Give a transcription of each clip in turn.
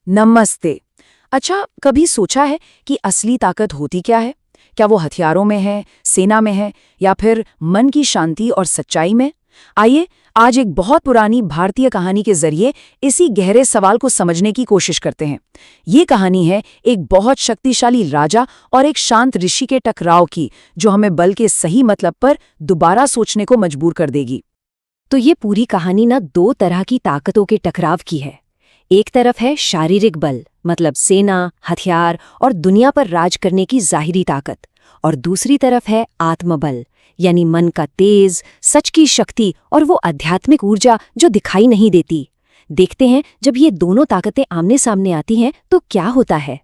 नमस्ते। अच्छा, कभी सोचा है कि असली ताकत होती क्या है? क्या वो हथियारों में है, सेना में है, या फिर मन की शांति और सच्चाई में? आइए, आज एक बहुत पुरानी भारतीय कहानी के जरिए इसी गहरे सवाल को समझने की कोशिश करते हैं। ये कहानी है एक बहुत शक्तिशाली राजा और एक शांत ऋषि के टकराव की, जो हमें बल के सही मतलब पर दोबारा सोचने को मजबूर कर देगी। तो ये पूरी कहानी ना दो तरह की ताकतों के टकराव की है। एक तरफ है शारीरिक बल, मतलब सेना, हथियार और दुनिया पर राज करने की जाहिरी ताकत, और दूसरी तरफ है आत्मबल, यानी मन का तेज, सच की शक्ति और वो आध्यात्मिक ऊर्जा जो दिखाई नहीं देती। देखते हैं जब ये दोनों ताकतें आमने सामने आती हैं तो क्या होता है।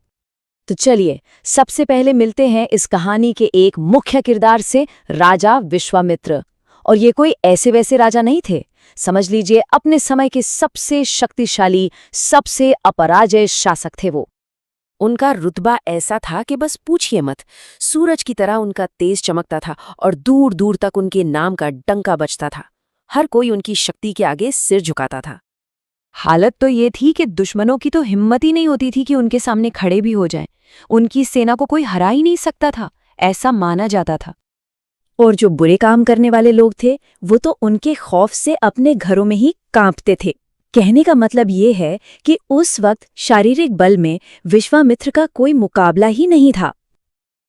तो चलिए, सबसे पहले मिलते हैं इस कहानी के एक मुख्य किरदार से, राजा विश्वामित्र। और ये कोई ऐसे वैसे राजा नहीं थे। समझ लीजिए, अपने समय के सबसे शक्तिशाली, सबसे अपराजय शासक थे वो। उनका रुतबा ऐसा था कि बस पूछिए मत। सूरज की तरह उनका तेज चमकता था और दूर दूर तक उनके नाम का डंका बजता था। हर कोई उनकी शक्ति के आगे सिर झुकाता था। हालत तो ये थी कि दुश्मनों की तो हिम्मत ही नहीं होती थी कि उनके सामने खड़े भी हो जाएं। उनकी सेना को कोई हरा ही नहीं सकता था, ऐसा माना जाता था। और जो बुरे काम करने वाले लोग थे, वो तो उनके खौफ से अपने घरों में ही कांपते थे। कहने का मतलब ये है कि उस वक्त शारीरिक बल में विश्वामित्र का कोई मुकाबला ही नहीं था।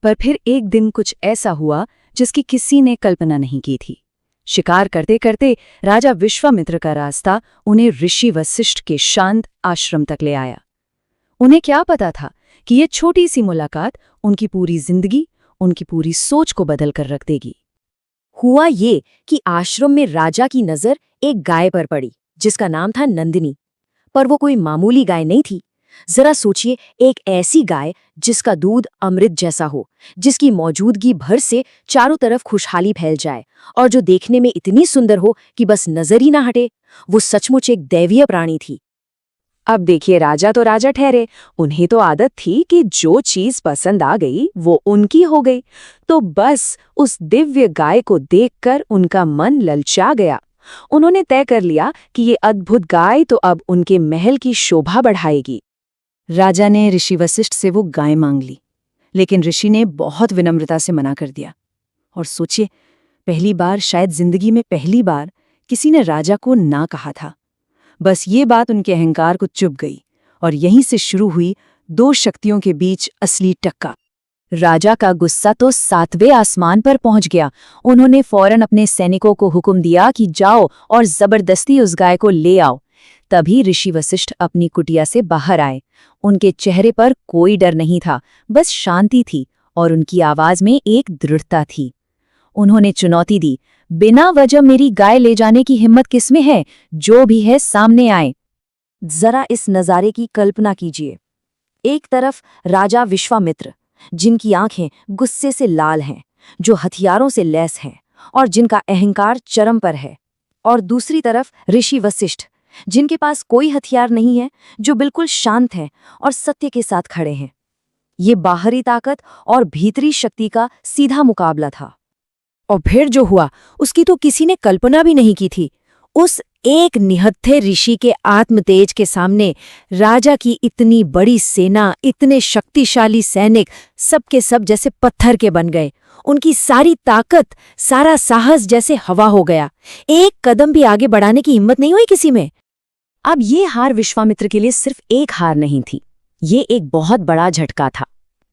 पर फिर एक दिन कुछ ऐसा हुआ जिसकी किसी ने कल्पना नहीं की थी। शिकार करते करते राजा विश्वामित्र का रास्ता उन्हें ऋषि वशिष्ठ के शांत आश्रम तक ले आया। उन्हें क्या पता था कि ये छोटी सी मुलाकात उनकी पूरी जिंदगी, उनकी पूरी सोच को बदल कर रख देगी। हुआ ये कि आश्रम में राजा की नजर एक गाय पर पड़ी जिसका नाम था नंदिनी। पर वो कोई मामूली गाय नहीं थी। जरा सोचिए, एक ऐसी गाय जिसका दूध अमृत जैसा हो, जिसकी मौजूदगी भर से चारों तरफ खुशहाली फैल जाए, और जो देखने में इतनी सुंदर हो कि बस नजर ही ना हटे। वो सचमुच एक दैवीय प्राणी थी। अब देखिए, राजा तो राजा ठहरे, उन्हें तो आदत थी कि जो चीज पसंद आ गई वो उनकी हो गई। तो बस उस दिव्य गाय को देखकर उनका मन ललचा गया। उन्होंने तय कर लिया कि ये अद्भुत गाय तो अब उनके महल की शोभा बढ़ाएगी। राजा ने ऋषि वशिष्ठ से वो गाय मांग ली, लेकिन ऋषि ने बहुत विनम्रता से मना कर दिया। और सोचिए, पहली बार, शायद जिंदगी में पहली बार, किसी ने राजा को ना कहा था। बस ये बात उनके अहंकार को चुभ गई, और यहीं से शुरू हुई दो शक्तियों के बीच असली टक्कर। राजा का गुस्सा तो 7वें आसमान पर पहुंच गया। उन्होंने फौरन अपने सैनिकों को हुक्म दिया कि जाओ और जबरदस्ती उस गाय को ले आओ। तभी ऋषि वशिष्ठ अपनी कुटिया से बाहर आए। उनके चेहरे पर कोई डर नहीं था, बस शांति थी, और उनकी आवाज में एक दृढ़ता थी। उन्होंने चुनौती दी, बिना वजह मेरी गाय ले जाने की हिम्मत किसमें है? जो भी है सामने आए। जरा इस नजारे की कल्पना कीजिए। एक तरफ राजा विश्वामित्र, जिनकी आंखें गुस्से से लाल हैं, जो हथियारों से लैस हैं और जिनका अहंकार चरम पर है। और दूसरी तरफ ऋषि वशिष्ठ, जिनके पास कोई हथियार नहीं है, जो बिल्कुल शांत हैं और सत्य के साथ खड़े हैं। ये बाहरी ताकत और भीतरी शक्ति का सीधा मुकाबला था। और फिर जो हुआ, उसकी तो किसी ने कल्पना भी नहीं की थी। उस एक निहत्थे ऋषि के आत्मतेज के सामने राजा की इतनी बड़ी सेना, इतने शक्तिशाली सैनिक, सबके सब जैसे पत्थर के बन गए। उनकी सारी ताकत, सारा साहस जैसे हवा हो गया। एक कदम भी आगे बढ़ाने की हिम्मत नहीं हुई किसी में। अब ये हार विश्वामित्र के लिए सिर्फ एक हार नहीं थी, ये एक बहुत बड़ा झटका था।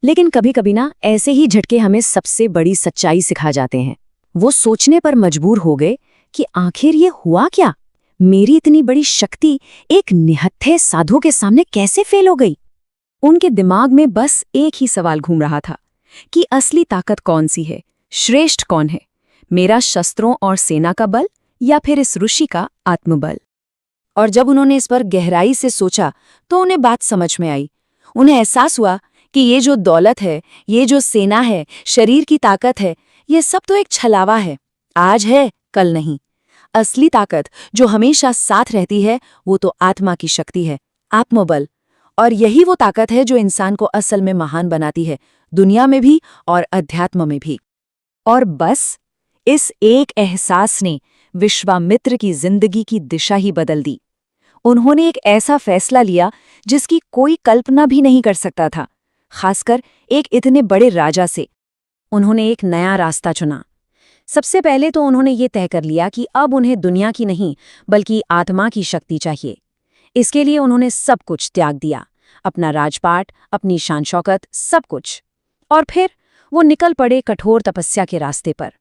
लेकिन कभी कभी ना, ऐसे ही झटके हमें सबसे बड़ी सच्चाई सिखा जाते हैं। वो सोचने पर मजबूर हो गए कि आखिर ये हुआ क्या? मेरी इतनी बड़ी शक्ति एक निहत्थे साधु के सामने कैसे फेल हो गई? उनके दिमाग में बस एक ही सवाल घूम रहा था कि असली ताकत कौन सी है, श्रेष्ठ कौन है, मेरा शस्त्रों और सेना का बल या फिर इस ऋषि का आत्मबल? और जब उन्होंने इस पर गहराई से सोचा तो उन्हें बात समझ में आई। उन्हें एहसास हुआ कि ये जो दौलत है, ये जो सेना है, शरीर की ताकत है, ये सब तो एक छलावा है। आज है, कल नहीं। असली ताकत जो हमेशा साथ रहती है, वो तो आत्मा की शक्ति है, आत्मबल। और यही वो ताकत है जो इंसान को असल में महान बनाती है, दुनिया में भी और अध्यात्म में भी। और बस इस एक एहसास ने विश्वामित्र की जिंदगी की दिशा ही बदल दी। उन्होंने एक ऐसा फैसला लिया जिसकी कोई कल्पना भी नहीं कर सकता था, खासकर एक इतने बड़े राजा से। उन्होंने एक नया रास्ता चुना। सबसे पहले तो उन्होंने ये तय कर लिया कि अब उन्हें दुनिया की नहीं बल्कि आत्मा की शक्ति चाहिए। इसके लिए उन्होंने सब कुछ त्याग दिया, अपना राजपाट, अपनी शान शौकत, सब कुछ। और फिर वो निकल पड़े कठोर तपस्या के रास्ते पर।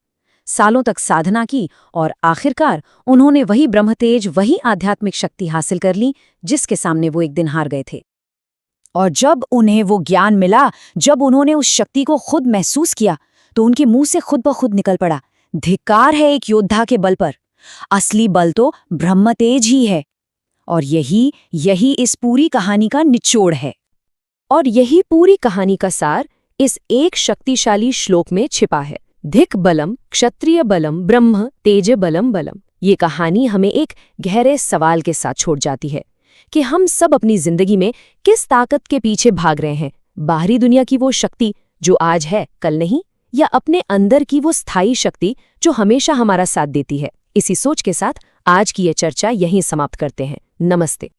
सालों तक साधना की और आखिरकार उन्होंने वही ब्रह्मतेज, वही आध्यात्मिक शक्ति हासिल कर ली जिसके सामने वो एक दिन हार गए थे। और जब उन्हें वो ज्ञान मिला, जब उन्होंने उस शक्ति को खुद महसूस किया, तो उनके मुंह से खुद ब खुद निकल पड़ा, धिक्कार है एक योद्धा के बल पर। असली बल तो ब्रह्मतेज ही है। और यही इस पूरी कहानी का निचोड़ है। और यही पूरी कहानी का सार इस एक शक्तिशाली श्लोक में छिपा है। धिक बलम क्षत्रिय बलम ब्रह्म तेज बलम बलम। ये कहानी हमें एक गहरे सवाल के साथ छोड़ जाती है कि हम सब अपनी जिंदगी में किस ताकत के पीछे भाग रहे हैं। बाहरी दुनिया की वो शक्ति जो आज है कल नहीं, या अपने अंदर की वो स्थायी शक्ति जो हमेशा हमारा साथ देती है। इसी सोच के साथ आज की ये चर्चा यहीं समाप्त करते हैं। नमस्ते।